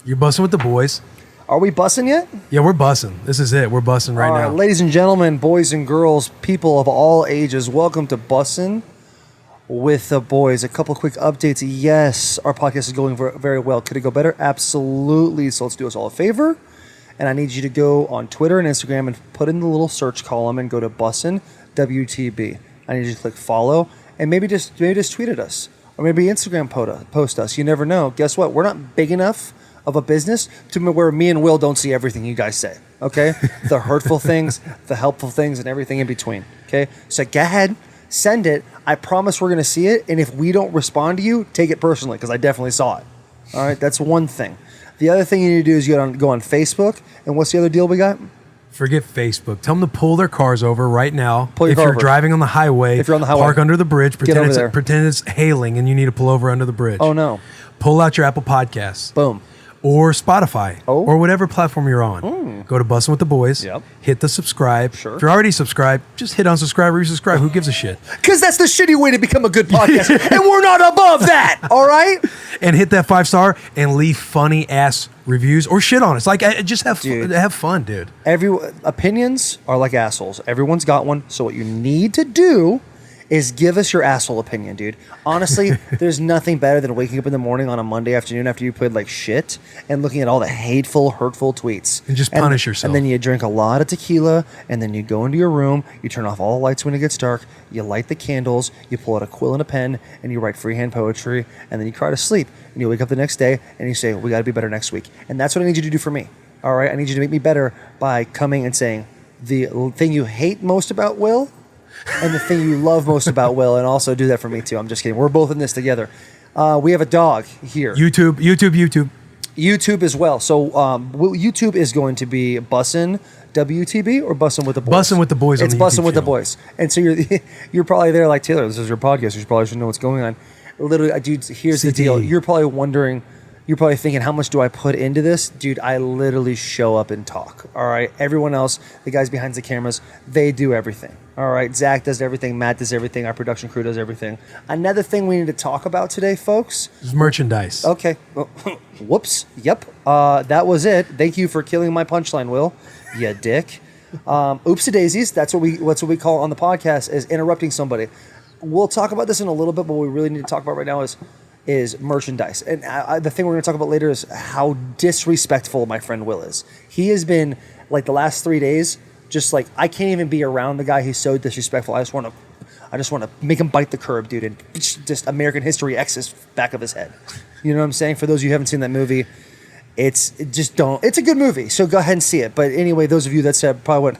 You're bussing with the boys. Are we bussing yet? Yeah, we're bussing. This is it. We're bussing right now. Ladies and gentlemen, boys and girls, people of all ages, welcome to Bussin' with the Boys. A couple quick updates. Yes, our podcast is going very well. Could it go better? Absolutely. So let's do us all a favor. And I need you to go on Twitter and Instagram and put in the little search column and go to Bussin' WTB. I need you to click follow and maybe just tweet at us. Or maybe Instagram post us. You never know. Guess what? We're not big enough of a business to where me and Will don't see everything you guys say. Okay? The hurtful things, the helpful things, and everything in between. Okay? So go ahead, send it. I promise we're going to see it. And if we don't respond to you, take it personally because I definitely saw it. All right? That's one thing. The other thing you need to do is go on Facebook. And what's the other deal we got? Forget Facebook. Tell them to pull their cars over right now. Pull your if car you're over. Driving on the highway, if you're on the highway, park under the bridge. Pretend Pretend it's hailing and you need to pull over under the bridge. Oh, no. Pull out your Apple Podcasts. Boom. Or Spotify. Oh. Or whatever platform you're on. Go to Bussin' with the Boys. Yep. Hit the subscribe. Sure. If you're already subscribed, just hit unsubscribe or resubscribe. Who gives a shit? Because that's the shitty way to become a good podcast. And we're not above that. All right? And hit that 5-star and leave funny ass reviews or shit on it. It's like, just have fun, dude. Opinions are like assholes. Everyone's got one. So what you need to do is give us your asshole opinion, dude. Honestly, there's nothing better than waking up in the morning on a Monday afternoon after you played like shit and looking at all the hateful, hurtful tweets. And just punish yourself. And then you drink a lot of tequila, and then you go into your room, you turn off all the lights when it gets dark, you light the candles, you pull out a quill and a pen, and you write freehand poetry, and then you cry to sleep. And you wake up the next day, and you say, we got to be better next week. And that's what I need you to do for me. All right? I need you to make me better by coming and saying the thing you hate most about Will and the thing you love most about Will, and also do that for me too. I'm just kidding. We're both in this together. We have a dog here. YouTube as well. So YouTube is going to be Bussin' WTB or Bussin' with the Boys? Bussin' with the Boys. It's on the Bussin' YouTube with the channel. Boys. And so you're probably there like, Taylor, this is your podcast. You probably should know what's going on. Literally, dude, here's the deal. You're probably wondering, you're probably thinking, how much do I put into this? Dude, I literally show up and talk. All right. Everyone else, the guys behind the cameras, they do everything. All right. Zach does everything. Matt does everything. Our production crew does everything. Another thing we need to talk about today, folks. Is merchandise. Okay. Whoops. Yep. That was it. Thank you for killing my punchline, Will. You dick. Oopsie daisies. That's what we call on the podcast, is interrupting somebody. We'll talk about this in a little bit, but what we really need to talk about right now is merchandise. And the thing we're going to talk about later is how disrespectful my friend Will is. He has been, like, the last 3 days, just like, I can't even be around the guy. He's so disrespectful. I just want to make him bite the curb, dude, and just American History X's back of his head. You know what I'm saying? For those of you who haven't seen that movie, it's a good movie, so go ahead and see it. But anyway, those of you that said probably went,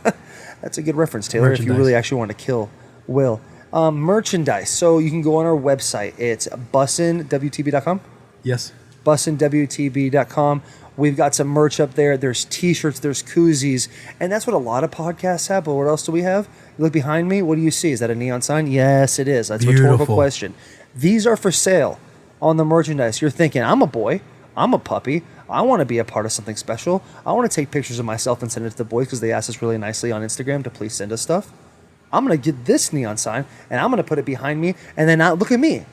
that's a good reference, Taylor, if you really actually want to kill Will. Merchandise. So you can go on our website. It's bussinwtb.com. Yes. bussinwtb.com. We've got some merch up there. There's t-shirts, there's koozies, and that's what a lot of podcasts have. But what else do we have? You look behind me. What do you see? Is that a neon sign? Yes, it is. That's a rhetorical question. These are for sale on the merchandise. You're thinking, I'm a boy. I'm a puppy. I want to be a part of something special. I want to take pictures of myself and send it to the boys because they asked us really nicely on Instagram to please send us stuff. I'm going to get this neon sign, and I'm going to put it behind me, and then look at me.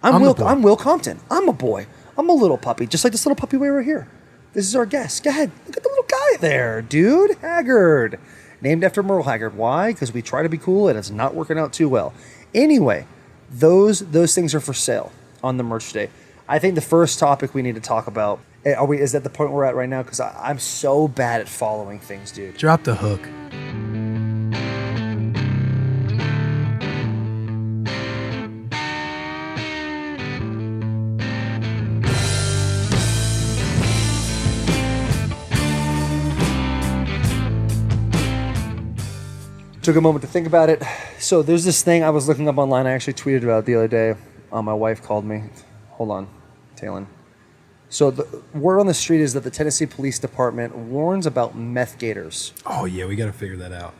I'm Will Compton. I'm a boy. I'm a little puppy, just like this little puppy right here. This is our guest. Go ahead. Look at the little guy there, dude. Haggard. Named after Merle Haggard. Why? Because we try to be cool, and it's not working out too well. Anyway, those things are for sale on the merch today. I think the first topic we need to talk about, is that the point we're at right now? Because I'm so bad at following things, dude. Drop the hook. Took a moment to think about it. So there's this thing I was looking up online. I actually tweeted about it the other day. My wife called me. Hold on, Talon. So the word on the street is that the Tennessee Police Department warns about meth gators. Oh yeah, we got to figure that out.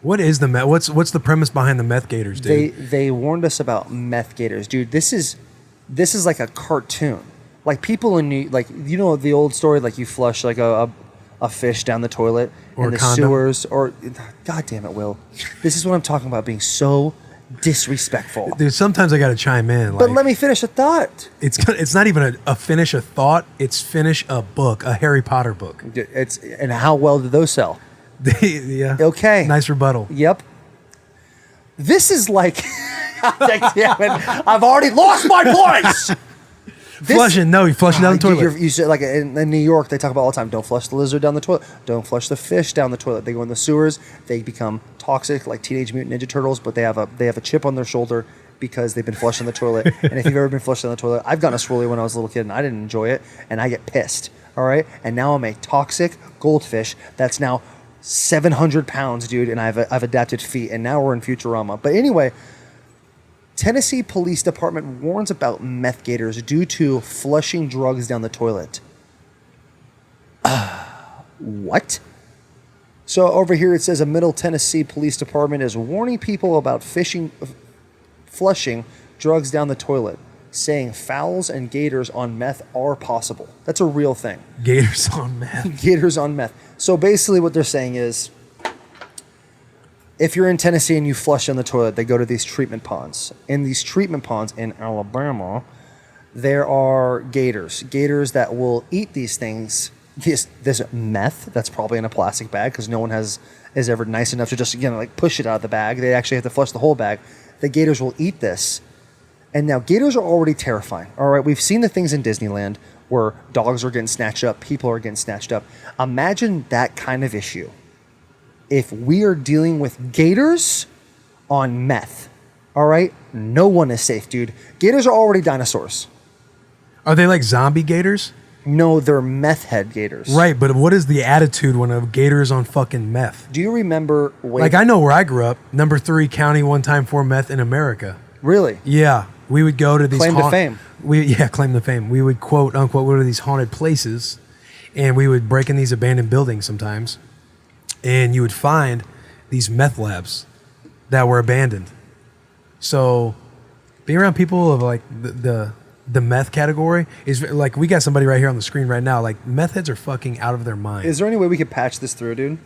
What is the meth? What's the premise behind the Meth Gators, dude? They warned us about meth gators, dude. This is like a cartoon. Like people in you know the old story, like you flush like a fish down the toilet or in the condom. sewers, or God damn it, Will. This is what I'm talking about, being so Disrespectful. Dude, sometimes I got to chime in. But let me finish a thought. It's not even a finish a thought. It's finish a book, a Harry Potter book. And how well did those sell? Yeah. Okay. Nice rebuttal. Yep. This is like, damn it, I've already lost my place. Flushing. No, you flushing down the toilet. You said, like in New York, they talk about all the time. Don't flush the lizard down the toilet. Don't flush the fish down the toilet. They go in the sewers. They become toxic, like Teenage Mutant Ninja Turtles. But they have a chip on their shoulder because they've been flushed in the toilet. And if you've ever been flushed in the toilet, I've gotten a swirly when I was a little kid, and I didn't enjoy it, and I get pissed. All right, and now I'm a toxic goldfish that's now 700 pounds, dude, and I've adapted feet, and now we're in Futurama. But anyway. Tennessee Police Department warns about meth gators due to flushing drugs down the toilet. What? So over here it says a Middle Tennessee Police Department is warning people about flushing drugs down the toilet, saying fowls and gators on meth are possible. That's a real thing. Gators on meth. Gators on meth. So basically what they're saying is, if you're in Tennessee and you flush in the toilet, they go to these treatment ponds. In these treatment ponds in Alabama, there are gators that will eat these things, this meth that's probably in a plastic bag, because no one is ever nice enough to just, like push it out of the bag. They actually have to flush the whole bag. The gators will eat this. And now gators are already terrifying. All right, we've seen the things in Disneyland where dogs are getting snatched up, people are getting snatched up. Imagine that kind of issue if we are dealing with gators on meth. All right? No one is safe, dude. Gators are already dinosaurs. Are they like zombie gators? No, they're meth head gators. Right, but what is the attitude when a gator is on fucking meth? Do you remember... Like, I know where I grew up. Number 3 county one time for meth in America. Really? Yeah. We would go to these... Claim to fame. Claim to fame. We would, quote, unquote, go to these haunted places, and we would break in these abandoned buildings sometimes, and you would find these meth labs that were abandoned. So being around people of like the meth category is like, we got somebody right here on the screen right now. Like, meth heads are fucking out of their mind. Is there any way we could patch this through, dude?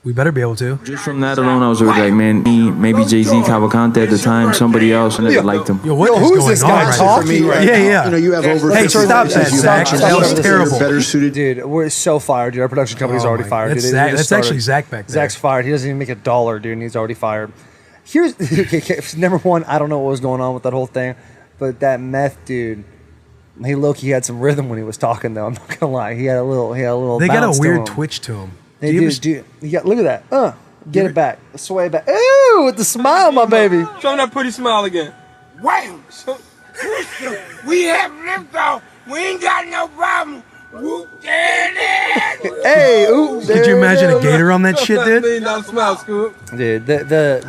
We better be able to. Just from that alone, I was already like, man, me, maybe Jay-Z, Cavalcante at the time, somebody else, and I liked him. Yo, what is who's going this on guy right talking now? right Yeah, now? yeah. You know, you have over Hey, 50 stop that, releases. Zach. You That was actually terrible. better suited. Dude, we're so fired, dude. Our production company's Oh already my- fired, that's dude. Zach- They just that's actually started. Zach back there. Zach's fired. He doesn't even make $1, dude, and he's already fired. Here's okay, number one. I don't know what was going on with that whole thing, but that meth dude, he low-key had some rhythm when he was talking. Though I'm not gonna lie, he had a little. They got bounce a to weird him. twitch to them. They do. You got look at that. Get it back, sway back. Ooh, with the smile, my baby. Show me that pretty smile again. Wham! We have liftoff. We ain't got no problem. Whoop, there it is. Hey, ooh. Could you imagine a gator on that shit, $1 dude? million smile, Scoop. Dude, the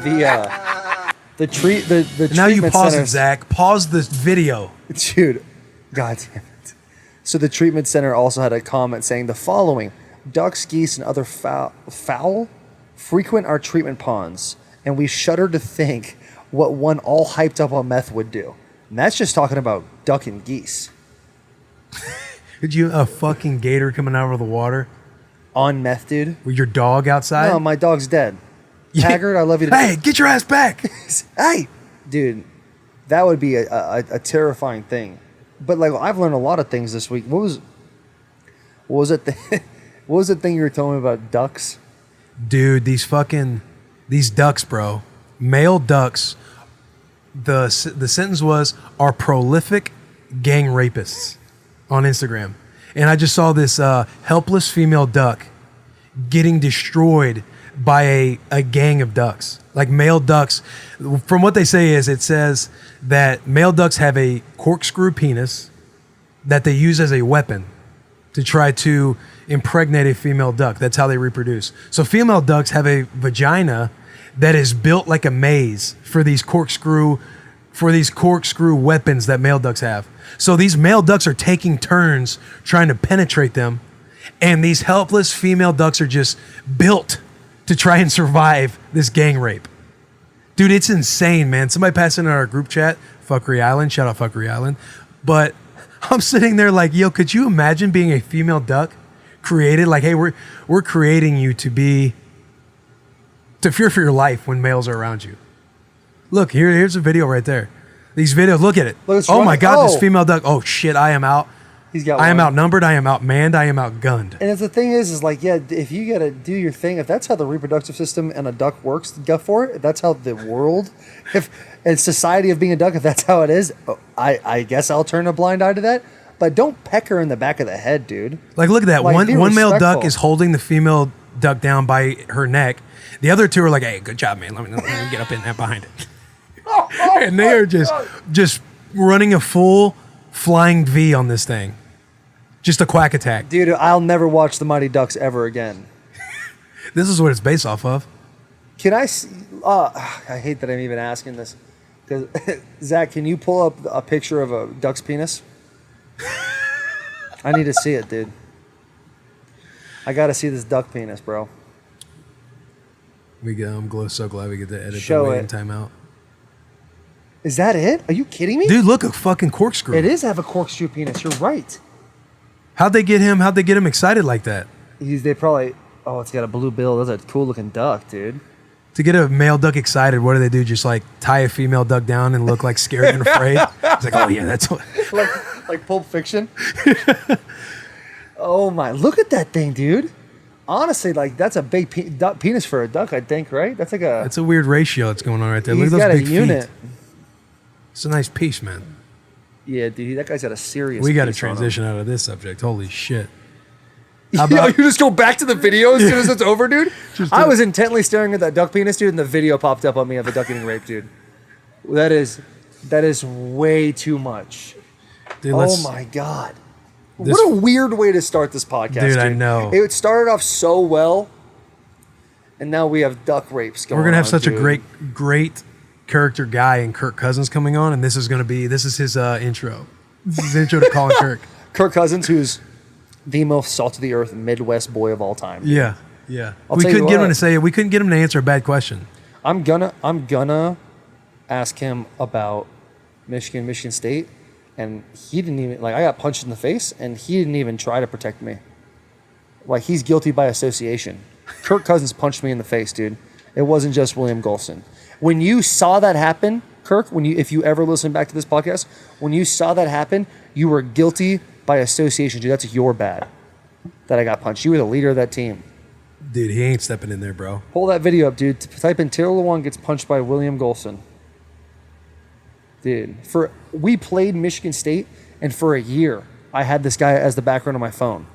Now you treatment pause center- it, Zach. Pause the video. Dude, god damn it. So the treatment center also had a comment saying the following: ducks, geese, and other fowl frequent our treatment ponds, and we shudder to think what one all hyped up on meth would do. And that's just talking about duck and geese. Did you a fucking gator coming out of the water On meth, dude? with your dog outside? No, my dog's dead. Yeah. Taggart, I love you. Hey, get your ass back. Hey! Dude, that would be a terrifying thing. But like, I've learned a lot of things this week. What was it? What was the thing you were telling me about ducks? Dude, these ducks, bro. Male ducks. The sentence was, are prolific gang rapists on Instagram. And I just saw this helpless female duck getting destroyed by a gang of ducks. Like male ducks. From what they say is, it says that male ducks have a corkscrew penis that they use as a weapon to try to impregnate a female duck. That's how they reproduce. So female ducks have a vagina that is built like a maze for these corkscrew weapons that male ducks have. So these male ducks are taking turns trying to penetrate them, and these helpless female ducks are just built to try and survive this gang rape. Dude, it's insane, man. Somebody passed in our group chat, Fuckery Island, shout out Fuckery Island. But I'm sitting there like, yo, could you imagine being a female duck created? Like, hey, we're creating you to fear for your life when males are around you. Look, here's a video right there. These videos, look at it. Look, it's oh my running. God, this Oh. female duck. Oh shit, I am out. He's got I am one. outnumbered. I am outmanned. I am outgunned. And if the thing is like, yeah, if you gotta do your thing, if that's how the reproductive system and a duck works, go for it. If that's how the world, if and society of being a duck, if that's how it is, I guess I'll turn a blind eye to that. But don't peck her in the back of the head, dude. Like, look at that. Like, be One male duck respectful. is holding the female duck down by her neck. The other two are like, "Hey, good job, man. Let me get up in that behind it." And they are just running a full flying V on this thing. Just a quack attack. Dude, I'll never watch the Mighty Ducks ever again. This is what it's based off of. Can I? I hate that I'm even asking this. Because Zach, can you pull up a picture of a duck's penis? I need to see it, dude. I got to see this duck penis, bro. I'm so glad we get to edit Show the waiting it. time out. Is that it? Are you kidding me? Dude, look, a fucking corkscrew. It is have a corkscrew penis. You're right. How'd they get him excited like that? They probably. Oh, it's got a blue bill. That's a cool looking duck, dude. To get a male duck excited, what do? Just like tie a female duck down and look like scared and afraid? It's like, oh yeah, that's what. like Pulp Fiction. Oh my! Look at that thing, dude. Honestly, like that's a big penis for a duck. I think, right? That's like a. That's a weird ratio that's going on right there. He's Look got at a those big unit. feet. It's a nice piece, man. Yeah, dude, that guy's got a serious. We got to piece on him. transition out of this subject. Holy shit. How about- you just go back to the video as soon as it's over, dude? I was intently staring at that duck penis, dude, and the video popped up on me of a duck getting raped, dude. That is way too much. Dude, Oh my God. This- What a weird way to start this podcast, Dude, I know. It started off so well, and now we have duck rapes going on. We're going to have such dude. a great character guy in Kirk Cousins coming on, and this is his intro. This is his intro to Colin Kirk. Kirk Cousins, who's the most salt of the earth Midwest boy of all time. Yeah. I'll We tell you couldn't get him what. to say. We couldn't get him to answer a bad question. I'm gonna ask him about Michigan State, and he didn't even I got punched in the face, and he didn't even try to protect me. Like he's guilty by association. Kirk Cousins punched me in the face, dude. It wasn't just William Golson. When you saw that happen, Kirk, if you ever listen back to this podcast, when you saw that happen, you were guilty by association, dude. That's your bad that I got punched. You were the leader of that team. Dude, he ain't stepping in there, bro. Pull that video up, dude. Type in Taylor Lewan gets punched by William Golson. Dude, we played Michigan State, and for a year, I had this guy as the background on my phone.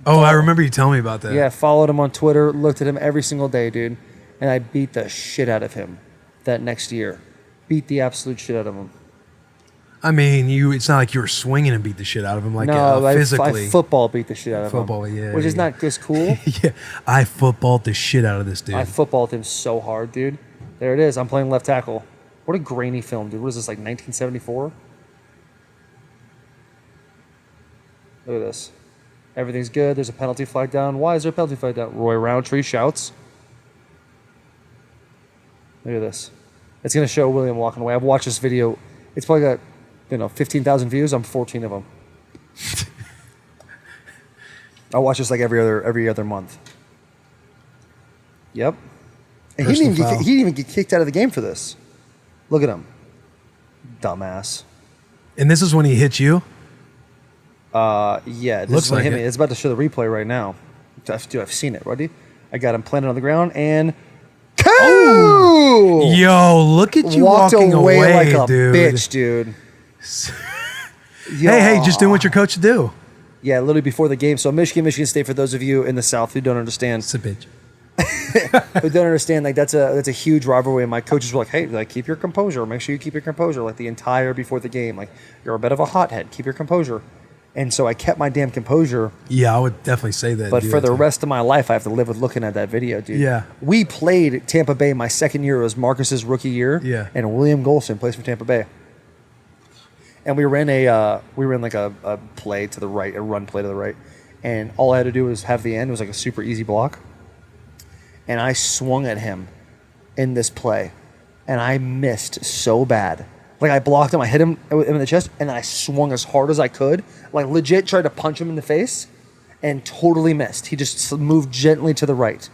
Oh, I remember you telling me about that. Yeah, followed him on Twitter, looked at him every single day, dude. And I beat the shit out of him that next year. Beat the absolute shit out of him. I mean, it's not like you were swinging and beat the shit out of him physically. I football beat the shit out of Football, him. yeah, Which is yeah. not just cool. Yeah, I footballed the shit out of this dude. I footballed him so hard, dude. There it is. I'm playing left tackle. What a grainy film, dude. What is this, like 1974? Look at this. Everything's good. There's a penalty flag down. Why is there a penalty flag down? Roy Roundtree shouts. Look at this. It's going to show William walking away. I've watched this video. It's probably got, 15,000 views. I'm 14 of them. I watch this like every other month. Yep. And he didn't even get kicked out of the game for this. Look at him. Dumbass. And this is when he hit you? Yeah, this Looks is when like he hit me. it. It's about to show the replay right now. Dude, I've seen it. Ready? I got him planted on the ground and... Ooh! Yo, look at you Walked walking away, like a dude. bitch, dude. Hey, just doing what your coach do. Yeah, literally before the game. So Michigan State, for those of you in the South who don't understand, It's a bitch. who don't understand, like that's a huge rivalry. And my coaches were like, "Hey, like keep your composure. Make sure you keep your composure." Like the entire before the game, like you're a bit of a hothead. Keep your composure. And so I kept my damn composure. Yeah, I would definitely say that. But do for that the too. rest of my life, I have to live with looking at that video, dude. Yeah. We played Tampa Bay my second year. It was Marcus's rookie year. Yeah. And William Golson plays for Tampa Bay. And we ran like a play to the right, a run play to the right. And all I had to do was have the end. It was like a super easy block. And I swung at him in this play. And I missed so bad. Like I blocked him, I hit him in the chest, and then I swung as hard as I could. Like legit tried to punch him in the face and totally missed. He just moved gently to the right.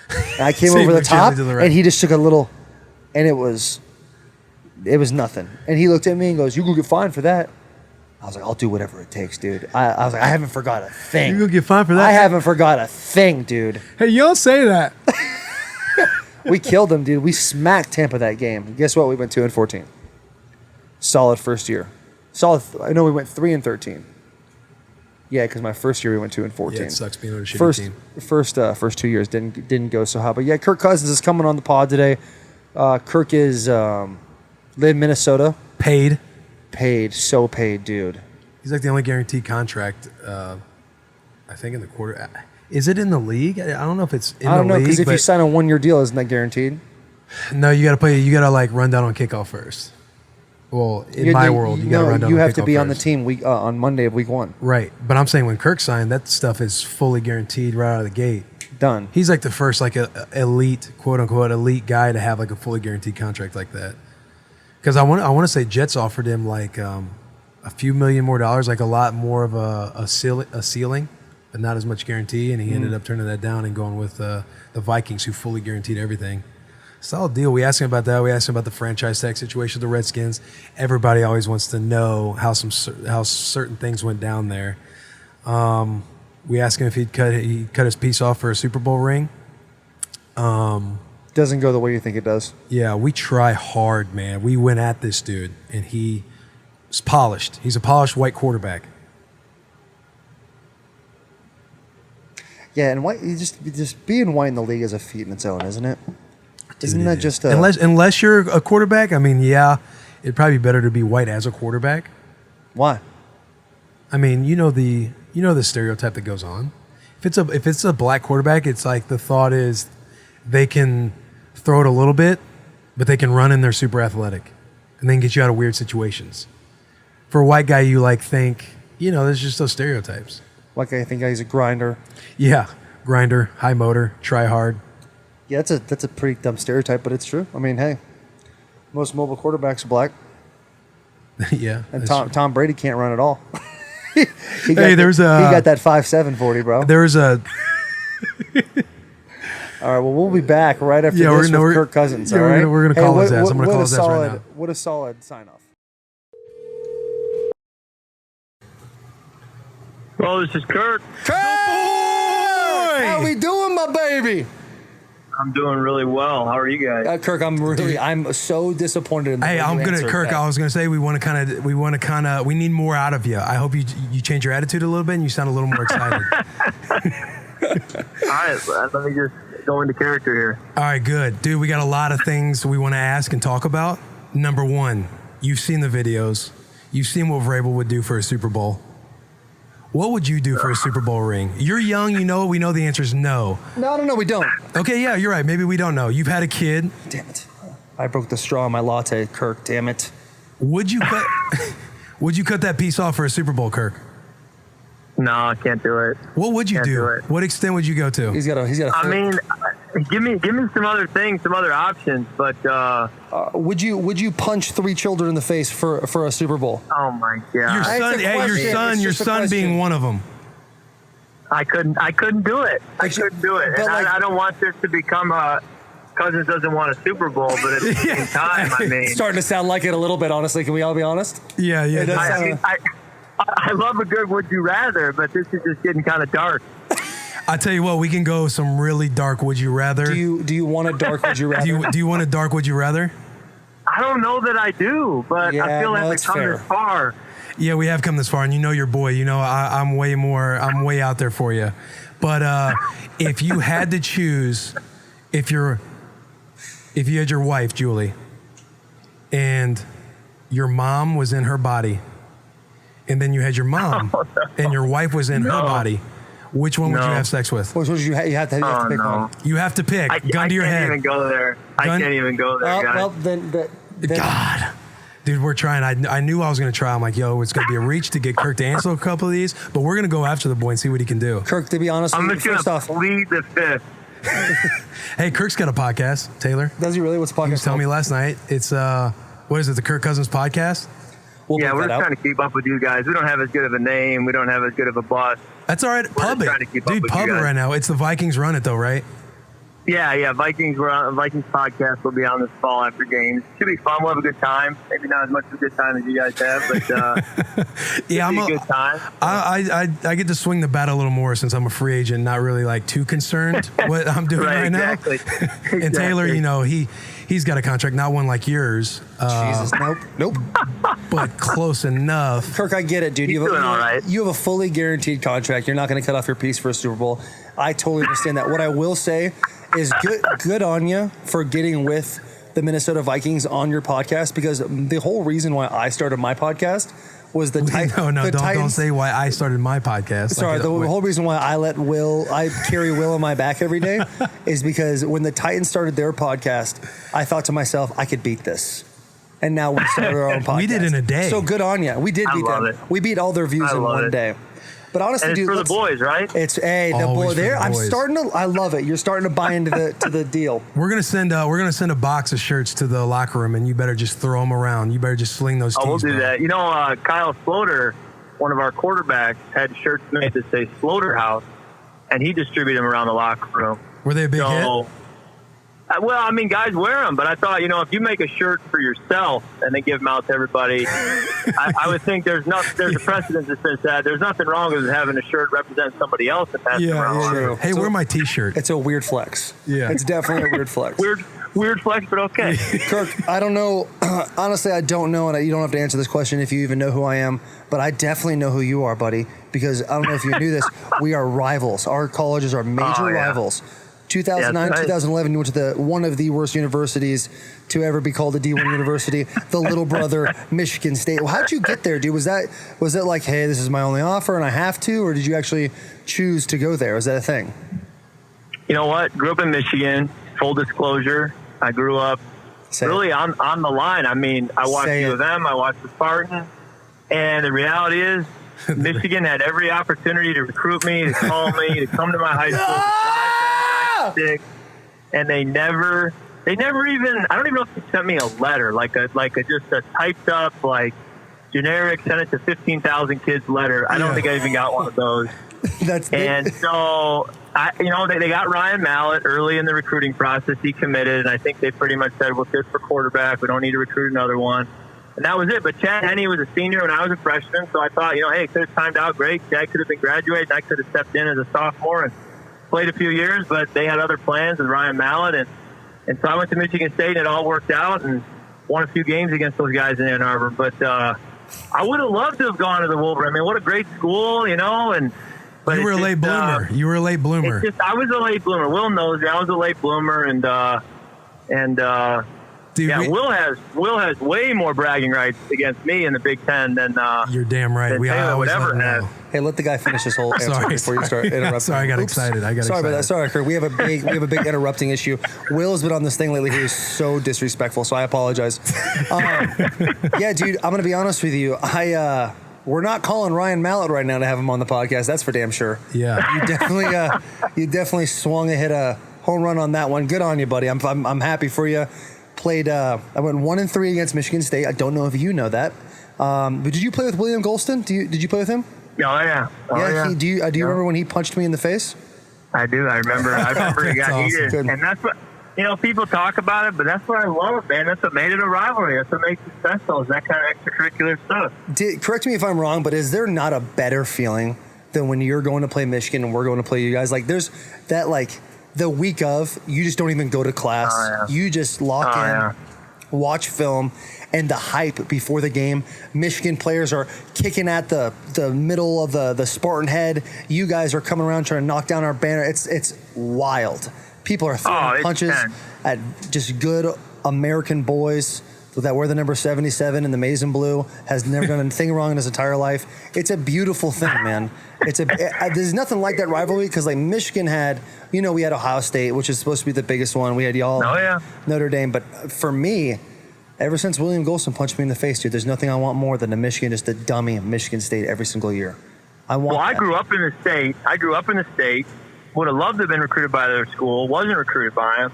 And I came So he over the moved gently top, to the right. and he just took a little and it was nothing. And he looked at me and goes, "You gonna get fined for that?" I was like, "I'll do whatever it takes, dude." I was like, "I haven't forgot a thing." You gonna get fined for that? I haven't forgot a thing, dude. Hey, you don't say that. We killed them, dude. We smacked Tampa that game. Guess what? We went 2-14. Solid first year. Solid. I know we went 3-13. Yeah, because my first year we went 2-14. Yeah, it sucks being on a shitty team. First 2 years didn't go so hot. But yeah, Kirk Cousins is coming on the pod today. Kirk is live in Minnesota. Paid, dude. He's like the only guaranteed contract. I think in the quarter. Is it in the league? I don't know if it's in the league. I don't know, because if you sign a 1-year deal, isn't that guaranteed? No, you got to play. You got to like run down on kickoff first. Well, in my world, you got to run down. You on have to kickoff be on the first. team on Monday of week 1. Right, but I'm saying when Kirk signed, that stuff is fully guaranteed right out of the gate. Done. He's like the first like elite, quote unquote, elite guy to have like a fully guaranteed contract like that. Because I want to say Jets offered him like a few million more dollars, like a lot more of a ceiling, but not as much guarantee, and he ended up turning that down and going with the Vikings, who fully guaranteed everything. Solid deal. We asked him about that. We asked him about the franchise tag situation with the Redskins. Everybody always wants to know how certain things went down there. We asked him if he'd cut his piece off for a Super Bowl ring. Doesn't go the way you think it does. Yeah, we try hard, man. We went at this dude, and he's polished. He's a polished white quarterback. Yeah, and white, just being white in the league is a feat in its own, isn't it? Isn't that just a... Unless you're a quarterback, I mean, yeah, it'd probably be better to be white as a quarterback. Why? I mean, you know the stereotype that goes on. If it's a black quarterback, it's like the thought is they can throw it a little bit, but they can run and they're super athletic, and then get you out of weird situations. For a white guy, you like think, there's just those stereotypes. Like I think he's a grinder. Yeah, grinder, high motor, try hard. Yeah, that's a pretty dumb stereotype, but it's true. I mean, hey, most mobile quarterbacks are black, Yeah, and that's true. Tom Brady can't run at all. he Hey, he got that 5'7" 40, bro. There's a All right, well, we'll be back right after Yeah, this with Kirk Cousins. yeah, all we're right, gonna call his ass. I'm gonna call his ass right now. What a solid sign off. Well, this is Kirk. How we doing, my baby? I'm doing really well. How are you guys? Kirk, I'm so disappointed in the Hey, way I'm you good at answered Kirk. that. I was gonna say we need more out of you. I hope you change your attitude a little bit and you sound a little more excited. All right, let me just go into character here. All right, good, dude. We got a lot of things we want to ask and talk about. Number one, you've seen the videos. You've seen what Vrabel would do for a Super Bowl. What would you do for a Super Bowl ring? You're young, we know the answer is no. No, we don't. Okay, yeah, you're right. Maybe we don't know. You've had a kid. Damn it. I broke the straw in my latte, Kirk. Damn it. Would you cut that piece off for a Super Bowl, Kirk? No, I can't do it. What would you Can't do? do it. What extent would you go to? He's got a. I mean, give me some other things, some other options, but would you punch 3 children in the face for a Super Bowl? oh my Your god, son, It's a question. It's your just a son being question. one of them. I couldn't do it. I couldn't do it. but And like- I don't want this to become Cousins doesn't want a Super Bowl, but at the same time, I mean, Starting to sound like it a little bit, honestly. Can we all be honest? Yeah. It does sound- I love a good would you rather, but this is just getting kind of dark. I tell you what, we can go some really dark would you rather. Do you want a dark would you rather? Do you want a dark would you rather? I don't know that I do, but Yeah, I feel no, like that's we've come fair. this far. Yeah, we have come this far, and you know your boy. I'm way out there for you. But if you had to choose, if you had your wife, Julie, and your mom was in her body, and then you had your mom and your wife was in her body, which one would you have sex with? Which would you have to Oh pick no, one? You have to pick. Gun to your can't head. even go there. I Gun- can't even go there, guys. Well, then God. Dude, we're trying. I knew I was going to try. I'm like, yo, it's going to be a reach to get Kirk to answer a couple of these, but we're going to go after the boy and see what he can do. Kirk, to be honest I'm with you, just first gonna off, plead the fifth. Hey, Kirk's got a podcast, Taylor. does he really? What's the He podcast? was telling me last night. It's, what is it, the Kirk Cousins podcast? We'll Yeah, put we're that just out. trying to keep up with you guys. We don't have as good of a name. We don't have as good of a boss. That's all right. Pub just trying to it. keep up Dude, with pub you it guys. right now. It's the Vikings run it, though, right? Yeah. Vikings podcast will be on this fall after games. Should be fun. We'll have a good time. Maybe not as much of a good time as you guys have, but Yeah, a good time. I get to swing the bat a little more since I'm a free agent, not really like too concerned what I'm doing right exactly. now. And Taylor, he's got a contract, not one like yours. Jesus, nope. But close enough. Kirk, I get it, dude. He's doing all right. You have a fully guaranteed contract. You're not going to cut off your piece for a Super Bowl. I totally understand that. What I will say is good on you for getting with the Minnesota Vikings on your podcast, because the whole reason why I started my podcast was the Titans. Don't say why I started my podcast. Sorry, the whole reason why I carry Will on my back every day is because when the Titans started their podcast, I thought to myself, I could beat this. And now we started our own podcast. We did in a day. So good on you. We did beat them. We beat all their views in one day. But honestly, and it's dude, for the boys, right? It's the boy there. I'm starting to. I love it. You're starting to buy into the deal. We're gonna send a box of shirts to the locker room, and you better just throw them around. You better just sling those. We'll do bro. that. Kyle Sloter, one of our quarterbacks, had shirts made that say Slaughterhouse, and he distributed them around the locker room. Were they a big hit? Well, I mean, guys wear them, but I thought, if you make a shirt for yourself and then give them out to everybody, I would think there's a precedent that says that. There's nothing wrong with having a shirt representing somebody else and passing around. True. Hey, wear my T-shirt. It's a weird flex. Yeah. It's definitely a weird flex. Weird flex, but okay. Kirk, I don't know. Honestly, I don't know, and you don't have to answer this question if you even know who I am, but I definitely know who you are, buddy, because I don't know if you knew this. We are rivals. Our colleges are major rivals. 2009, 2011, you went to one of the worst universities to ever be called a D1 university, the little brother, Michigan State. Well, how'd you get there, dude? Was it like, hey, this is my only offer and I have to, or did you actually choose to go there? Was that a thing? You know what? Grew up in Michigan. Full disclosure, I grew up really on the line. I mean, I watched U of them, I watched the Spartans, and the reality is Michigan had every opportunity to recruit me, to call me, to come to my high school. And they never even, I don't even know if they sent me a letter, like a just a typed up, like, generic, sent it to 15,000 kids letter. I don't think I even got one of those. So, they got Ryan Mallett early in the recruiting process. He committed, and I think they pretty much said, we're good for quarterback. We don't need to recruit another one. And that was it. But Chad Henne was a senior when I was a freshman, so I thought, hey, it could have timed out great. Chad could have been graduating. I could have stepped in as a sophomore and played a few years, but they had other plans with Ryan Mallett. And so I went to Michigan State, and it all worked out, and won a few games against those guys in Ann Arbor. But I would have loved to have gone to the Wolverine. I mean, what a great school, But you were a late bloomer. You were a late bloomer. I was a late bloomer. Will knows I was a late bloomer, dude, Will has way more bragging rights against me in the Big Ten than you're damn right. Taylor would ever have. Hey, let the guy finish his whole answer before you start interrupting. Sorry, I got excited. Sorry about that. Sorry, Kirk. We have a big interrupting issue. Will has been on this thing lately. He is so disrespectful, so I apologize. Yeah, dude, I'm gonna be honest with you. We're not calling Ryan Mallett right now to have him on the podcast. That's for damn sure. Yeah, you definitely swung and hit a home run on that one. Good on you, buddy. I'm happy for you. Played. I went 1-3 against Michigan State. I don't know if you know that. But did you play with William Golston? Did you play with him? Oh yeah. Do you remember when he punched me in the face? I do. I remember. He got awesome. heated, and that's what people talk about it, but that's what I love, man. That's what made it a rivalry. That's what makes it special. Is that kind of extracurricular stuff. Correct me if I'm wrong, but is there not a better feeling than when you're going to play Michigan and we're going to play you guys? Like, there's that, like, the week of, you just don't even go to class. You just lock in, watch film, and the hype before the game. Michigan players are kicking at the middle of the Spartan head. You guys are coming around trying to knock down our banner. It's wild. People are throwing punches at just good American boys that wear the number 77 in the maize and blue, has never done anything wrong in his entire life. It's a beautiful thing, man. There's nothing like that rivalry, because like Michigan had, we had Ohio State, which is supposed to be the biggest one. We had y'all, Notre Dame. But for me, ever since William Golston punched me in the face, dude, there's nothing I want more than just a dummy of Michigan State every single year. I grew up in the state. Would have loved to have been recruited by their school. Wasn't recruited by them.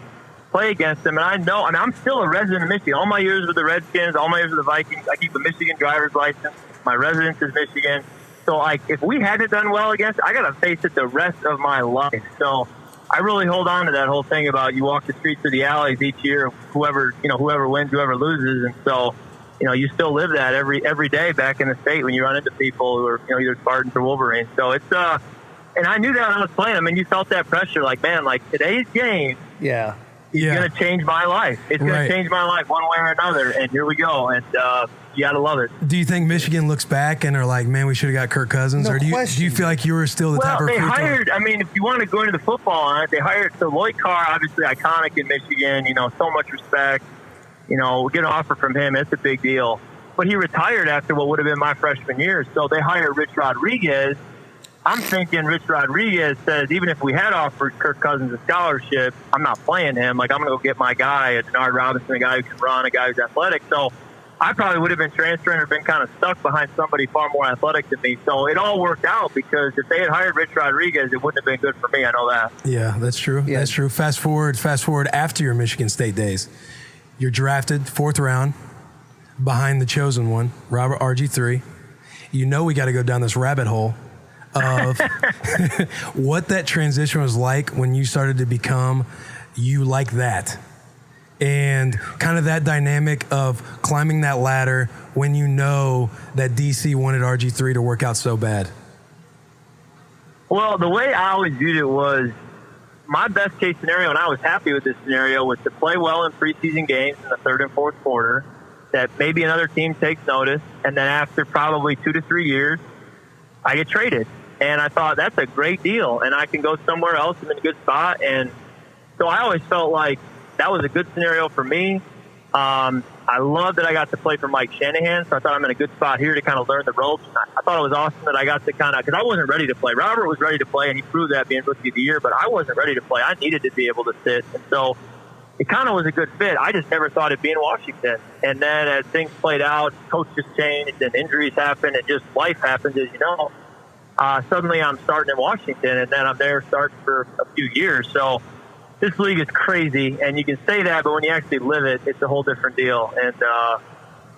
Play against them, and I'm still a resident of Michigan. All my years with the Redskins, all my years with the Vikings, I keep a Michigan driver's license. My residence is Michigan. So, like, if we hadn't done well against, I got to face it the rest of my life. So, I really hold on to that whole thing about you walk the streets or the alleys each year, whoever wins, whoever loses. And so, you still live that every day back in the state when you run into people who are, either Spartans or Wolverines. So it's, and I knew that when I was playing. I mean, you felt that pressure, like, man, like today's game. Yeah. It's going to change my life. It's going to change my life one way or another. And here we go. And, you got to love it. Do you think Michigan looks back and are like, man, we should have got Kirk Cousins? No or do question. you feel like you were still the type of recruit? Well, they hired, I mean, if you want to go into the football on it, they hired, so Lloyd Carr, obviously iconic in Michigan, so much respect. Get an offer from him. It's a big deal. But he retired after what would have been my freshman year. So they hired Rich Rodriguez. I'm thinking Rich Rodriguez says, even if we had offered Kirk Cousins a scholarship, I'm not playing him. Like, I'm going to go get my guy, a Denard Robinson, a guy who can run, a guy who's athletic. So I probably would have been transferring or been kind of stuck behind somebody far more athletic than me. So it all worked out because if they had hired Rich Rodriguez, it wouldn't have been good for me. I know that. Yeah, that's true. Yeah. That's true. Fast forward after your Michigan State days. You're drafted 4th round behind the chosen one, Robert RG3. We got to go down this rabbit hole of what that transition was like when you started to become you like that. And kind of that dynamic of climbing that ladder when that DC wanted RG3 to work out so bad. Well, the way I always viewed it was my best case scenario, and I was happy with this scenario, was to play well in preseason games in the 3rd and 4th quarter, that maybe another team takes notice, and then after probably 2 to 3 years, I get traded. And I thought, that's a great deal, and I can go somewhere else. I'm in a good spot. And so I always felt like that was a good scenario for me. I love that I got to play for Mike Shanahan, so I thought I'm in a good spot here to kind of learn the ropes. I thought it was awesome that I got to kind of, because I wasn't ready to play. Robert was ready to play, and he proved that being Rookie of the Year, but I wasn't ready to play. I needed to be able to sit. And so it kind of was a good fit. I just never thought it'd be in Washington. And then as things played out, coaches changed, and injuries happened, and just life happens, as you know. Suddenly I'm starting in Washington, and then I'm there starting for a few years. So this league is crazy, and you can say that, but when you actually live it, it's a whole different deal. And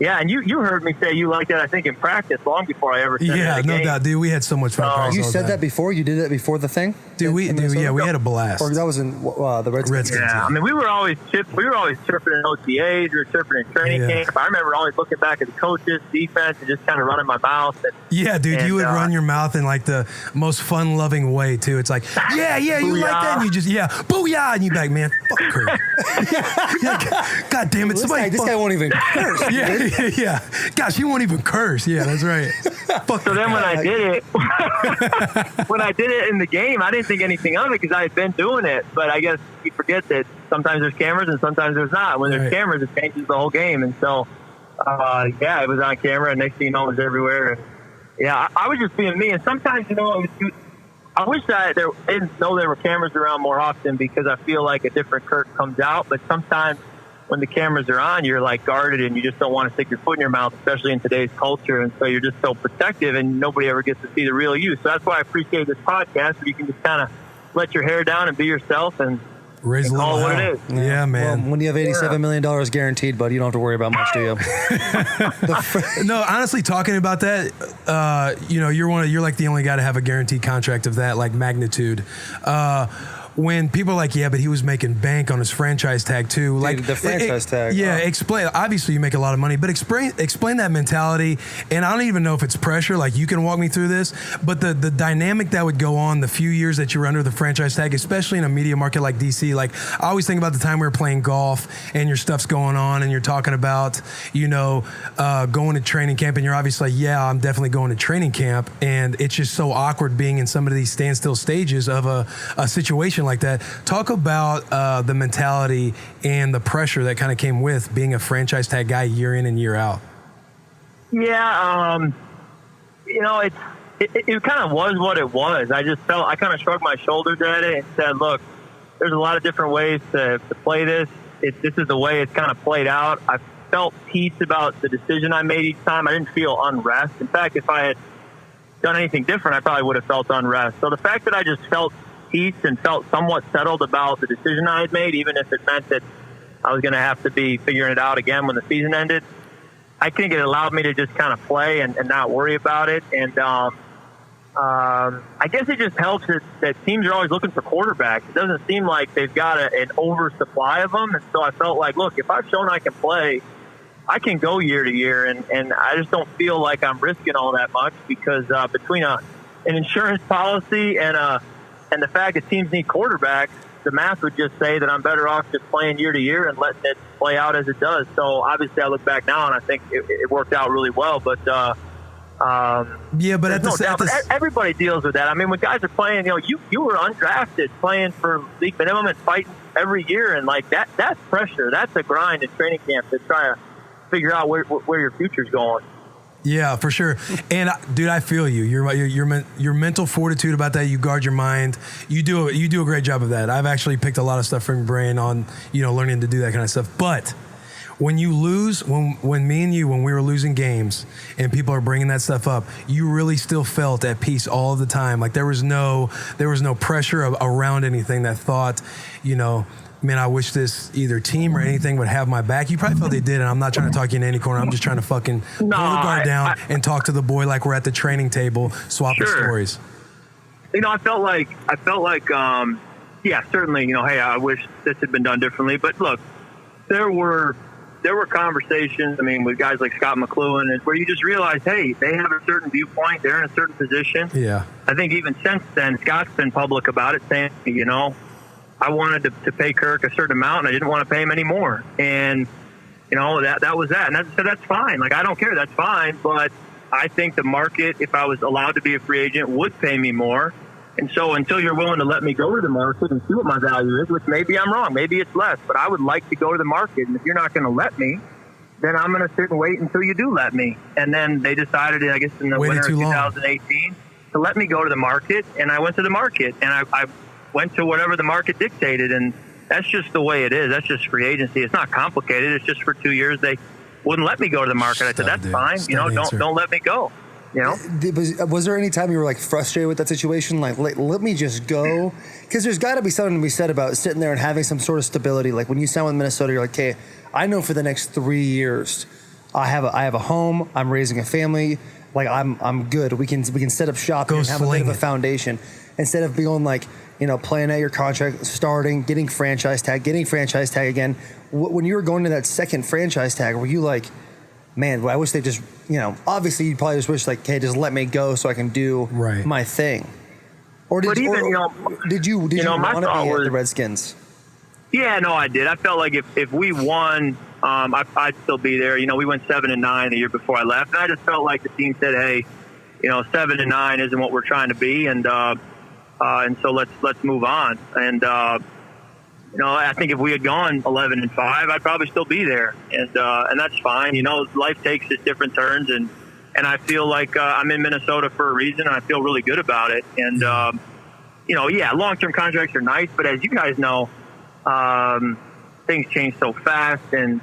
and you heard me say you liked that, I think, in practice long before I ever said it. Yeah, no doubt, dude. We had so much fun. You said that before? You did it before the thing? Dude, we had a blast. Or that was in the Redskins. Yeah, I mean, we were always chirping in OTAs, we were chirping in training camp. I remember always looking back at the coaches, defense, and just kind of running my mouth. You would run your mouth in like the most fun-loving way too. It's like, you like that, and you just booyah, and you be like, man, fuck Kirk. God damn it, somebody. This guy won't even curse. Yeah. Gosh, he won't even curse. Yeah, that's right. So then when I did it in the game, I didn't think anything of it because I had been doing it. But I guess you forget that sometimes there's cameras and sometimes there's not. When there's cameras, it changes the whole game. And so, it was on camera, and next thing you know, it was everywhere. And I was just being me. And sometimes, it was I wish that I didn't know there were cameras around more often because I feel like a different Kirk comes out. But sometimes when the cameras are on, you're like guarded and you just don't want to stick your foot in your mouth, especially in today's culture. And so you're just so protective and nobody ever gets to see the real you. So that's why I appreciate this podcast where you can just kind of let your hair down and be yourself and raise a little what it is. Yeah, man. Well, when you have $87 million guaranteed, buddy, you don't have to worry about much, do you? No, honestly, talking about that, you're like the only guy to have a guaranteed contract of that like magnitude. When people are like, yeah, but he was making bank on his franchise tag too. Dude, like the franchise tag. Yeah, explain. Obviously, you make a lot of money, but explain that mentality. And I don't even know if it's pressure. Like, you can walk me through this, but the dynamic that would go on the few years that you were under the franchise tag, especially in a media market like DC. Like, I always think about the time we were playing golf and your stuff's going on, and you're talking about, going to training camp, and you're obviously like, yeah, I'm definitely going to training camp, and it's just so awkward being in some of these standstill stages of a situation like that. Talk about the mentality and the pressure that kind of came with being a franchise tag guy year in and year out. Yeah, it kind of was what it was. I kind of shrugged my shoulders at it and said, look, there's a lot of different ways to play this. This is the way it's kind of played out. I felt peace about the decision I made each time. I didn't feel unrest. In fact, if I had done anything different, I probably would have felt unrest. So the fact that I just felt peace and felt somewhat settled about the decision I had made, even if it meant that I was going to have to be figuring it out again when the season ended, I think it allowed me to just kind of play and not worry about it. And I guess it just helps that teams are always looking for quarterbacks. It doesn't seem like they've got an oversupply of them. And so I felt like, look, if I've shown I can play, I can go year to year. And I just don't feel like I'm risking all that much because between an insurance policy and the fact that teams need quarterbacks, the math would just say that I'm better off just playing year to year and letting it play out as it does. So obviously I look back now and I think it worked out really well. But but everybody deals with that. I mean, when guys are playing, you were undrafted playing for league minimum and fighting every year, and like that's pressure. That's a grind in training camp to try to figure out where your future's going. Yeah, for sure. And dude, I feel you. Your mental fortitude about that. You guard your mind. You do a great job of that. I've actually picked a lot of stuff from your brain on learning to do that kind of stuff. But when you lose, when me and you, when we were losing games and people are bringing that stuff up, you really still felt at peace all of the time. Like there was no pressure around anything that thought, man, I wish this either team or anything would have my back. You probably felt they did, and I'm not trying to talk you in any corner. I'm just trying to fucking pull the guard down and talk to the boy like we're at the training table, swapping stories. I felt like, yeah, certainly, hey, I wish this had been done differently. But look, there were conversations, with guys like Scott McLuhan, where you just realize, hey, they have a certain viewpoint. They're in a certain position. Yeah. I think even since then, Scott's been public about it, saying, I wanted to pay Kirk a certain amount, and I didn't want to pay him any more. And, that was that. And that's fine. Like, I don't care. That's fine. But I think the market, if I was allowed to be a free agent, would pay me more. And so until you're willing to let me go to the market and see what my value is, which maybe I'm wrong, maybe it's less, but I would like to go to the market. And if you're not going to let me, then I'm going to sit and wait until you do let me. And then they decided, I guess, in the winter of 2018 to let me go to the market. And I went to the market, and I went to whatever the market dictated. And that's just the way it is. That's just free agency. It's not complicated. It's just for 2 years they wouldn't let me go to the market. I said, that's fine. Don't let me go. Was there any time you were like frustrated with that situation? Like, let me just go? Because there's got to be something to be said about sitting there and having some sort of stability. Like when you sign with Minnesota, you're like, okay, I know for the next 3 years, I have a home. I'm raising a family. Like I'm good. We can set up shop and have a bit of a foundation instead of being like, playing at your contract, starting, getting franchise tag again. When you were going to that second franchise tag, were you like, man, I wish they just, obviously you probably just wish like, hey, just let me go so I can do my thing. Or did you want to be at the Redskins? Yeah, no, I did. I felt like if we won, I'd still be there. We went 7-9 the year before I left, and I just felt like the team said, hey, 7-9 isn't what we're trying to be, and so let's move on. And I think if we had gone 11-5, I'd probably still be there, and that's fine. Life takes its different turns, and I feel like I'm in Minnesota for a reason, and I feel really good about it. And long-term contracts are nice, but as you guys know, things change so fast, and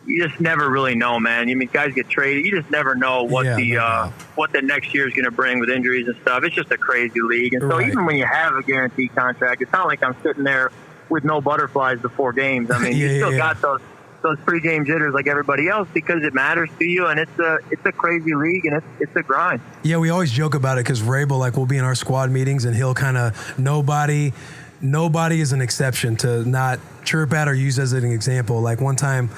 you just never really know, man. Guys get traded. You just never know what the next year is going to bring with injuries and stuff. It's just a crazy league, and so even when you have a guaranteed contract, it's not like I'm sitting there with no butterflies before games. You still got those pre-game jitters like everybody else because it matters to you, and it's a crazy league, and it's a grind. Yeah, we always joke about it because Regal, like, will be in our squad meetings, and he'll kind of nobody is an exception to not chirp at or use as an example. Like one time,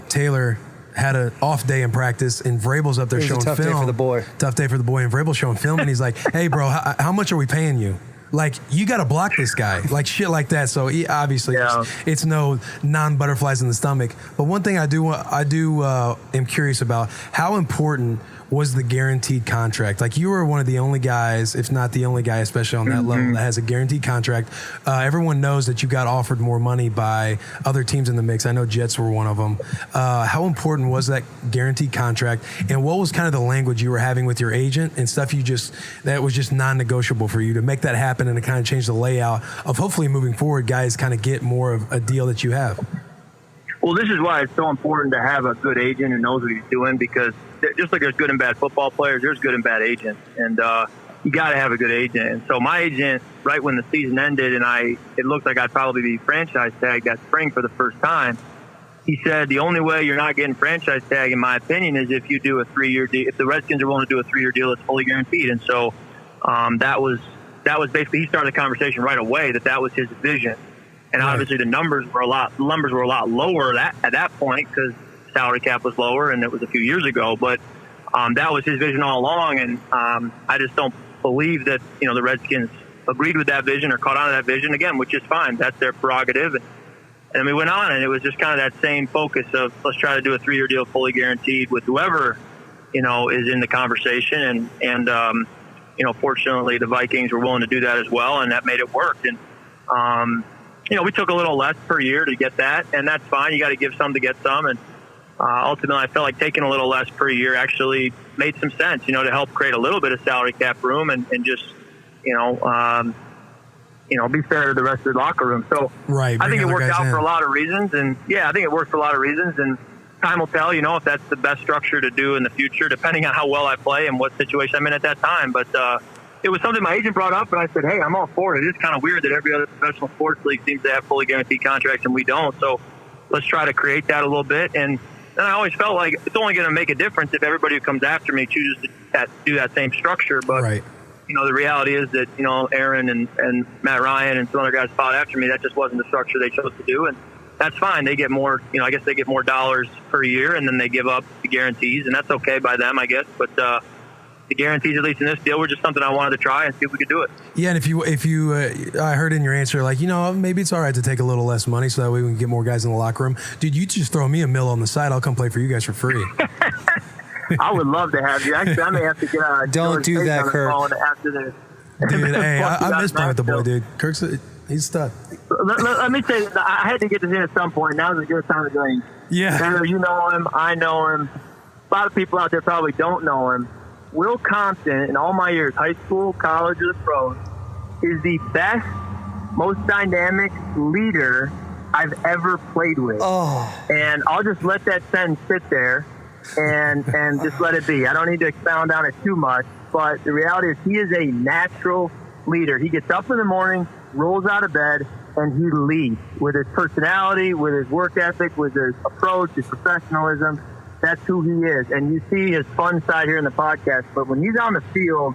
Taylor had an off day in practice, and Vrabel's up there showing film. Tough day for the boy. Tough day for the boy, and Vrabel's showing film, and he's like, "Hey, bro, how much are we paying you? Like, you got to block this guy," like shit like that. So obviously, it's no non-butterflies in the stomach. But one thing I am curious about: how important was the guaranteed contract? Like, you were one of the only guys, if not the only guy, especially on that level, that has a guaranteed contract. Everyone knows that you got offered more money by other teams in the mix. I know Jets were one of them. How important was that guaranteed contract? And what was kind of the language you were having with your agent and stuff that was just non-negotiable for you to make that happen and to kind of change the layout of hopefully moving forward, guys kind of get more of a deal that you have? Well, this is why it's so important to have a good agent who knows what he's doing, because just like there's good and bad football players, there's good and bad agents, and you got to have a good agent. And so my agent, right when the season ended and it looked like I'd probably be franchise tagged that spring for the first time, he said the only way you're not getting franchise tag, in my opinion, is if you do a 3-year deal. If the Redskins are willing to do a 3-year deal, it's fully guaranteed. And so that was basically, he started the conversation right away that was his vision. And obviously the numbers were a lot lower at that point because salary cap was lower and it was a few years ago. But that was his vision all along. And I just don't believe that, the Redskins agreed with that vision or caught on to that vision again, which is fine. That's their prerogative. And we went on, and it was just kind of that same focus of let's try to do a 3-year deal fully guaranteed with whoever, is in the conversation. And fortunately the Vikings were willing to do that as well, and that made it work. And, we took a little less per year to get that, and that's fine. You got to give some to get some. And ultimately I felt like taking a little less per year actually made some sense, to help create a little bit of salary cap room and just, be fair to the rest of the locker room. So I think it worked out for a lot of reasons. And I think it worked for a lot of reasons. And time will tell, if that's the best structure to do in the future, depending on how well I play and what situation I'm in at that time. But it was something my agent brought up, and I said, hey, I'm all for it. It is kind of weird that every other professional sports league seems to have fully guaranteed contracts and we don't. So let's try to create that a little bit. And I always felt like it's only going to make a difference if everybody who comes after me chooses to do that same structure. But the reality is that, Aaron and Matt Ryan and some other guys fought after me. That just wasn't the structure they chose to do. And that's fine. They get more, I guess they get more dollars per year, and then they give up the guarantees, and that's okay by them, I guess. But the guarantees, at least in this deal, were just something I wanted to try and see if we could do it. Yeah, and if you I heard in your answer, like, maybe it's all right to take a little less money so that way we can get more guys in the locker room. Dude, you just throw me a mill on the side. I'll come play for you guys for free. I would love to have you. Actually, I may have to get Don't do that, Kirk. After this. Dude, hey, I miss playing with the boy, dude. Kirk's he's tough. Let me say, I had to get this in at some point. Now's a good time to go. Yeah. Taylor, you know him. I know him. A lot of people out there probably don't know him. Will Compton, in all my years, high school, college, or the pros, is the best, most dynamic leader I've ever played with. Oh. And I'll just let that sentence sit there and just let it be. I don't need to expound on it too much, but the reality is he is a natural leader. He gets up in the morning, rolls out of bed, and he leads with his personality, with his work ethic, with his approach, his professionalism. That's who he is. And you see his fun side here in the podcast, but when he's on the field,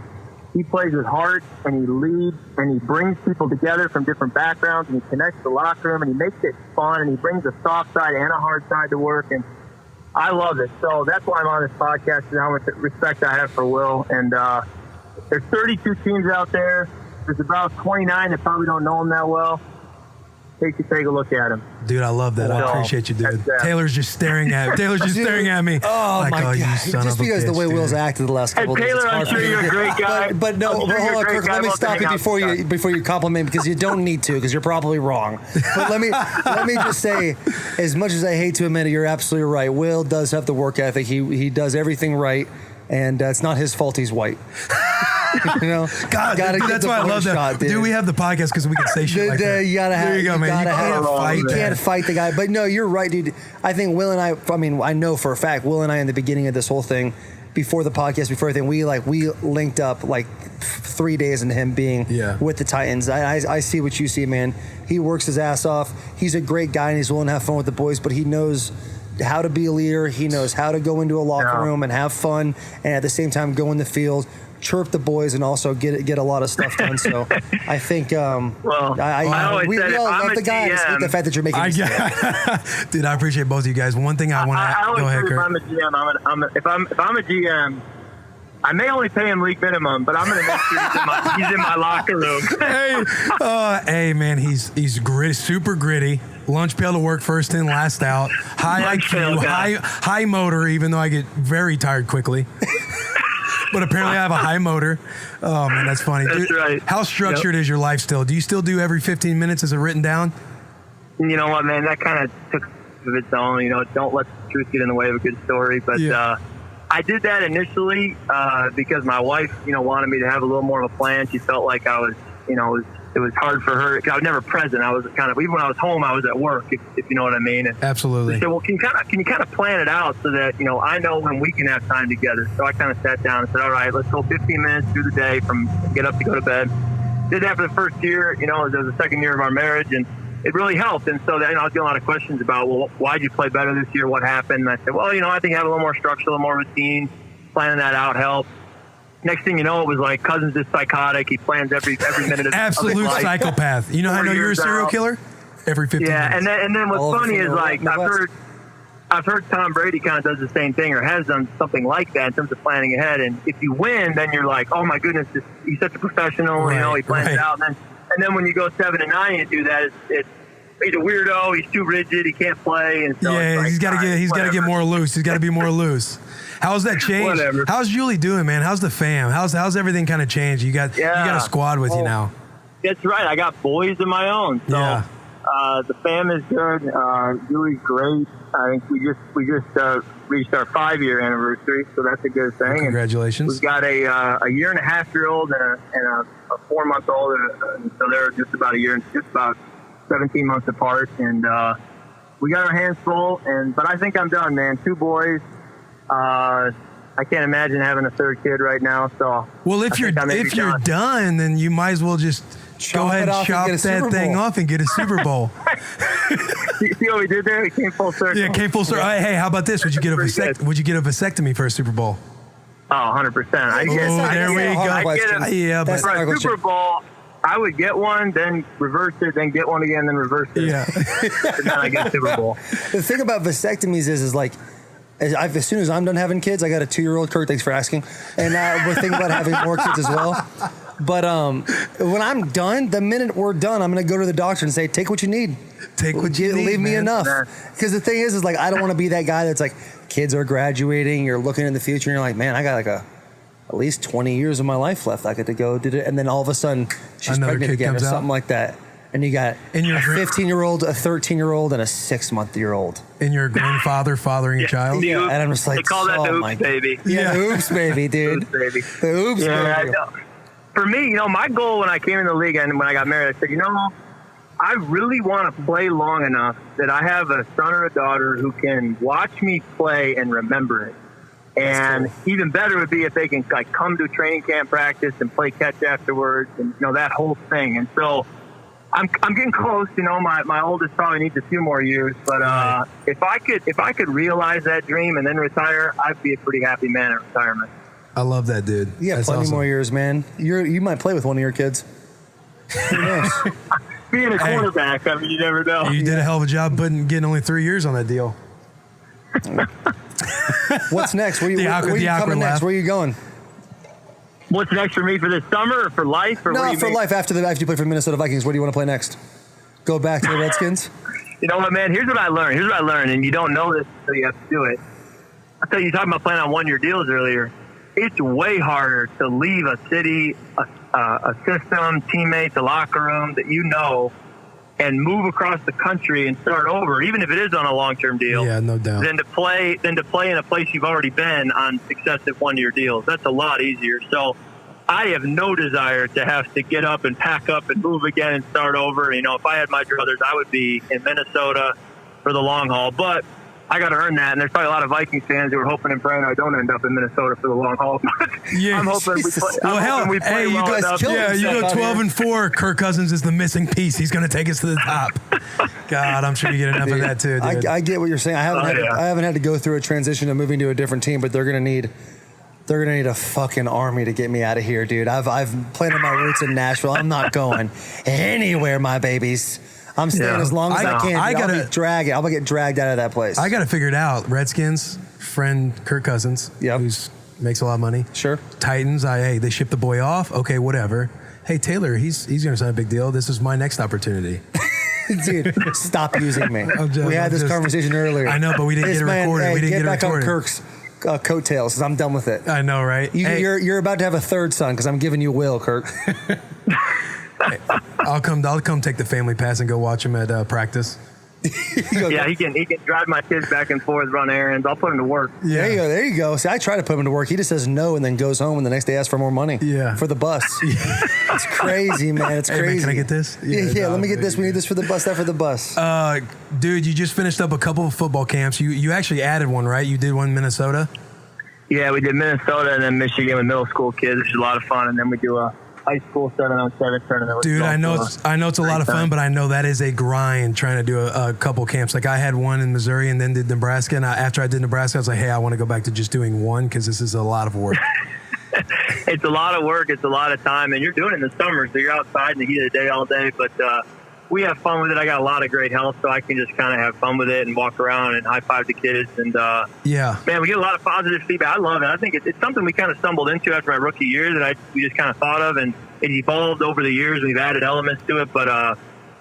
he plays with heart, and he leads, and he brings people together from different backgrounds, and he connects the locker room, and he makes it fun, and he brings a soft side and a hard side to work, and I love it. So that's why I'm on this podcast, and how much respect I have for Will. And there's 32 teams out there. There's about 29 that probably don't know him that well. Take a look at him. Dude, I love that. I appreciate you, dude. Taylor's just staring at me. Taylor's just staring at me. Oh, like, my God. Just because the way dude. Will's acted the last couple of days. Taylor, I'm sure you're a great guy. But no, hold on, Kirk. Let me stop you before you compliment, because you don't need to, because you're probably wrong. But let me just say, as much as I hate to admit it, you're absolutely right. Will does have the work ethic. He does everything right, and it's not his fault he's white. God, dude, that's why I love that. Dude, we have the podcast because we can say shit like that. You gotta have, there you go, man. You can't fight the guy. But no, you're right, dude. I think Will and I know for a fact, Will and I in the beginning of this whole thing, before the podcast, before everything, we linked up like 3 days into him being with the Titans. I see what you see, man. He works his ass off. He's a great guy, and he's willing to have fun with the boys, but he knows how to be a leader. He knows how to go into a locker room and have fun, and at the same time go in the field, chirp the boys, and also get a lot of stuff done. So I think we all love the guy. The fact that you're making dude, I appreciate both of you guys. One thing I want to go ahead, Kirk. If I'm a GM, if I'm a GM, I may only pay him league minimum, but I'm going to make sure he's in my locker room. Hey, man, he's gritty, super gritty. Lunch pail to work, first in, last out. High IQ, high motor, even though I get very tired quickly. But apparently I have a high motor. Oh, man, that's funny. That's dude, right. How structured is your life still? Do you still do every 15 minutes? Is it written down? You know what, man? That kind of took of its own. Don't let the truth get in the way of a good story. But I did that initially because my wife, wanted me to have a little more of a plan. She felt like I was, it was hard for her. I was never present. I was kind of, even when I was home, I was at work, if you know what I mean. And absolutely. She said, well, can you kind of plan it out so that, I know when we can have time together. So I kind of sat down and said, all right, let's go 15 minutes through the day from get up to go to bed. Did that for the first year, it was the second year of our marriage, and it really helped. And so then I was getting a lot of questions about, well, why'd you play better this year? What happened? And I said, well, I think having a little more structure, a little more routine, planning that out helped. next thing you know, it was like Cousins is psychotic. He plans every minute of absolute of his life. psychopath. You know how I know you're a serial killer? Every 15 minutes. And then what's funny is like I've heard Tom Brady kind of does the same thing or has done something like that in terms of planning ahead. And if you win, then you're like, oh my goodness, he's such a professional. Right, he plans it out. And then when you go 7-9 and do that, it's he's a weirdo. He's too rigid. He can't play. And so yeah, he's got to get more loose. He's got to be more loose. How's that changed? Whatever. How's Julie doing, man? How's the fam? How's everything kind of changed? You got a squad with you now. That's right. I got boys of my own. So the fam is good. Julie's great. I think we just reached our 5-year anniversary, so that's a good thing. Congratulations. And we've got a 1.5-year-old and a 4-month-old, so they're just about 17 months apart, and we got our hands full. But I think I'm done, man. 2 boys. I can't imagine having a 3rd kid right now. So well, if you're done, then you might as well just go ahead and chop that thing off and get a Super Bowl. See what we did there? It came full circle. Yeah, it came full circle. Hey, how about this? Would you get a vasectomy for a Super Bowl? Oh, 100%. There we go. Yeah, but for a Super Bowl, I would get one, then reverse it, then get one again, then reverse it. Yeah. And then I get a Super Bowl. The thing about vasectomies is like, as soon as I'm done having kids, I got a 2-year-old. Kirk, thanks for asking. And we're thinking about having more kids as well. But when I'm done, the minute we're done, I'm going to go to the doctor and say, take what you need. Take what you need, leave me man. enough. Because the thing is like, I don't want to be that guy that's like, kids are graduating, you're looking in the future, and you're like, man, I got like at least 20 years of my life left. I get to go do it. And then all of a sudden, she's pregnant again or something like that. And you got a 15-year-old, a 13-year-old, and a 6-month-old. And your grandfather fathering a child? Yeah, and I'm just like, they call that the oops baby. Yeah, the oops baby, dude. Oops baby. The oops baby. For me, my goal when I came in the league and when I got married, I said, I really want to play long enough that I have a son or a daughter who can watch me play and remember it. And even better would be if they can like come to training camp practice and play catch afterwards and that whole thing. And so I'm getting close. My oldest probably needs a few more years, but if I could realize that dream and then retire, I'd be a pretty happy man at retirement. I love that, dude. Yeah, that's plenty awesome. more years, man. You might play with one of your kids. Who knows? Being a quarterback, I mean, you never know. You did a hell of a job getting only 3 years on that deal. What's next? Where are you coming next? Where are you going? What's next for me for this summer or for life? Or no, for life. After you play for Minnesota Vikings, where do you want to play next? Go back to the Redskins? You know what, man? Here's what I learned, and you don't know this until you have to do it. I tell you talking about playing on 1-year deals earlier. It's way harder to leave a city, a system, teammates, a locker room that and move across the country and start over, even if it is on a long-term deal. Yeah, no doubt. Than to play in a place you've already been on successive 1-year deals. That's a lot easier. So I have no desire to have to get up and pack up and move again and start over. If I had my druthers, I would be in Minnesota for the long haul. But I got to earn that, and there's probably a lot of Vikings fans who are hoping and praying I don't end up in Minnesota for the long haul. I'm hoping we play you well enough. Yeah, you go 12-4. Kirk Cousins is the missing piece. He's going to take us to the top. God, I'm sure you get enough of that too, dude. I get what you're saying. I haven't had to go through a transition of moving to a different team, but they're going to need a fucking army to get me out of here, dude. I've planted my roots in Nashville. I'm not going anywhere, my babies. I'm staying as long as I can. I'll get dragged out of that place. I got to figure it out. Redskins, friend Kirk Cousins, who makes a lot of money. Sure. Titans, they ship the boy off. Okay, whatever. Hey, Taylor, he's going to sign a big deal. This is my next opportunity. Dude, stop using me. We had this conversation earlier. I know, but we didn't get it recorded. We didn't get it back recorded. on Kirk's coattails, because I'm done with it. I know, right? You're about to have a 3rd son, because I'm giving you Will, Kirk. I'll come take the family pass and go watch him at practice. Yeah, he can drive my kids back and forth, run errands. I'll put him to work. Yeah. There you go. See, I try to put him to work. He just says no and then goes home and the next day asks for more money. Yeah. For the bus. It's crazy, man. It's crazy. Hey, man, can I get this? Yeah, let me get this. We need this for the bus, that for the bus. Dude, you just finished up a couple of football camps. You actually added one, right? You did one in Minnesota? Yeah, we did Minnesota and then Michigan with middle school kids, which is a lot of fun. And then we do a high school 7-on-7 tournament. Dude, I know it's a lot of fun, but I know that is a grind trying to do a couple camps. Like I had one in Missouri and then did Nebraska. And after I did Nebraska, I was like, hey, I want to go back to just doing one because this is a lot of work. It's a lot of work. It's a lot of time, and you're doing it in the summer, so you're outside in the heat of the day all day. But we have fun with it. I got a lot of great health, so I can just kind of have fun with it and walk around and high five the kids. And man, we get a lot of positive feedback. I love it. I think it's something we kind of stumbled into after my rookie year that we just kind of thought of, and it evolved over the years. We've added elements to it, but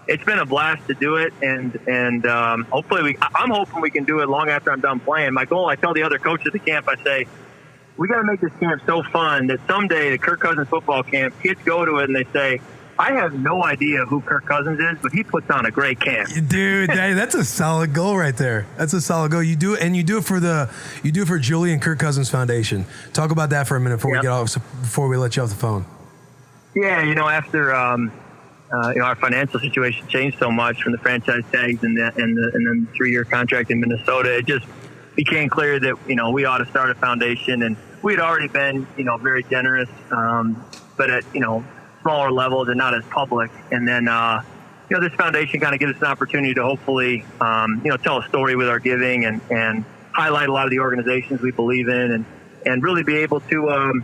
it's been a blast to do it, and hopefully I'm hoping we can do it long after I'm done playing. My goal, I tell the other coaches at the camp, I say, we got to make this camp so fun that someday the Kirk Cousins football camp, kids go to it and they say, I have no idea who Kirk Cousins is, but he puts on a great camp. Dude, that's a solid goal right there. That's a solid goal. You do it, and you do it for Julian Kirk Cousins Foundation. Talk about that for a minute before we let you off the phone. Yeah, after our financial situation changed so much from the franchise tags and then the 3-year contract in Minnesota, it just became clear that we ought to start a foundation, and we had already been very generous, but at smaller levels and not as public. And then, this foundation kind of gives us an opportunity to hopefully, tell a story with our giving and highlight a lot of the organizations we believe in and really be able to,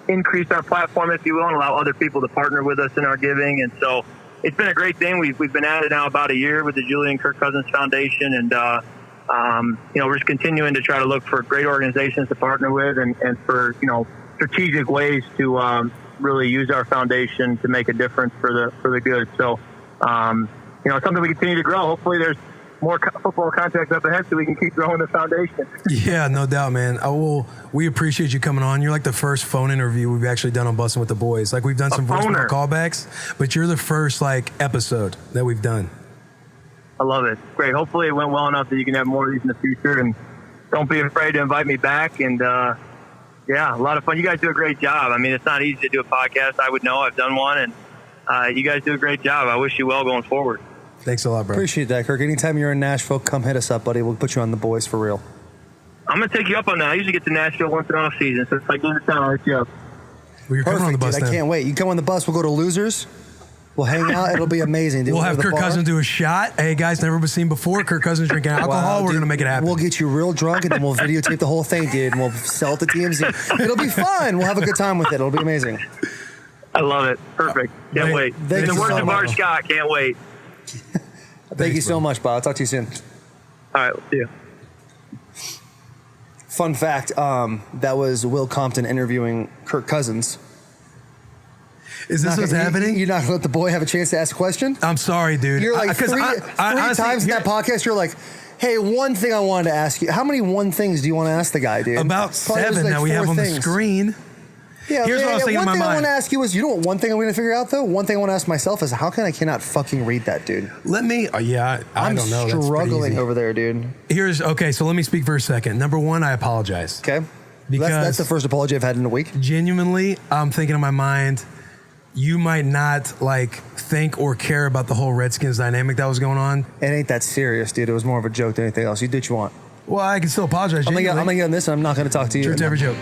increase our platform, if you will, and allow other people to partner with us in our giving. And so it's been a great thing. We've been at it now about a year with the Julian Kirk Cousins Foundation. And, we're just continuing to try to look for great organizations to partner with and for, strategic ways to, really use our foundation to make a difference for the good. So, it's something we continue to grow. Hopefully there's more football contracts up ahead so we can keep growing the foundation. Yeah, no doubt, man. We appreciate you coming on. You're like the first phone interview we've actually done on Bussin' with the Boys. Like, we've done some voicemail callbacks, but you're the first episode that we've done. I love it. Great. Hopefully it went well enough that you can have more of these in the future, and don't be afraid to invite me back. And, yeah, a lot of fun. You guys do a great job. I mean, it's not easy to do a podcast. I would know. I've done one, and you guys do a great job. I wish you well going forward. Thanks a lot, bro. Appreciate that, Kirk. Anytime you're in Nashville, come hit us up, buddy. We'll put you on the Boys for real. I'm going to take you up on that. I usually get to Nashville once in off season, so it's like this time I'll hit you up. Well, you're coming on the bus, dude, I can't wait. You come on the bus, we'll go to Losers. We'll hang out. It'll be amazing, dude. We'll have Kirk Cousins do a shot. Hey, guys, never been seen before. Kirk Cousins drinking alcohol. We're going to make it happen. We'll get you real drunk, and then we'll videotape the whole thing, dude, and we'll sell it to TMZ. It'll be fun. We'll have a good time with it. It'll be amazing. I love it. Perfect. Can't wait. Thank you the words so of Bart much. Scott. Can't wait. Thank you so much, Bob. I'll talk to you soon. All right. See you. Fun fact, that was Will Compton interviewing Kirk Cousins. Is this what's happening? You're not going to let the boy have a chance to ask a question? I'm sorry, dude. You're like three honestly, times in that podcast, you're like, hey, one thing I wanted to ask you. How many one things do you want to ask the guy, dude? About Probably 7 that we have on the screen. Yeah, here's what I was thinking in my One thing I mind. want to ask you is, you know what one thing I'm going to figure out, though? One thing I want to ask myself is, how come I cannot fucking read that, dude? Let me, I don't know. I'm struggling over there, dude. So let me speak for a second. Number one, I apologize. Okay. Because that's the first apology I've had in a week. Genuinely, I'm thinking in my mind, you might not think or care about the whole Redskins dynamic that was going on. It ain't that serious, dude. It was more of a joke than anything else. You did what you want. Well, I can still apologize. I'm gonna get on this, and I'm not gonna talk to you. Truth to every joke.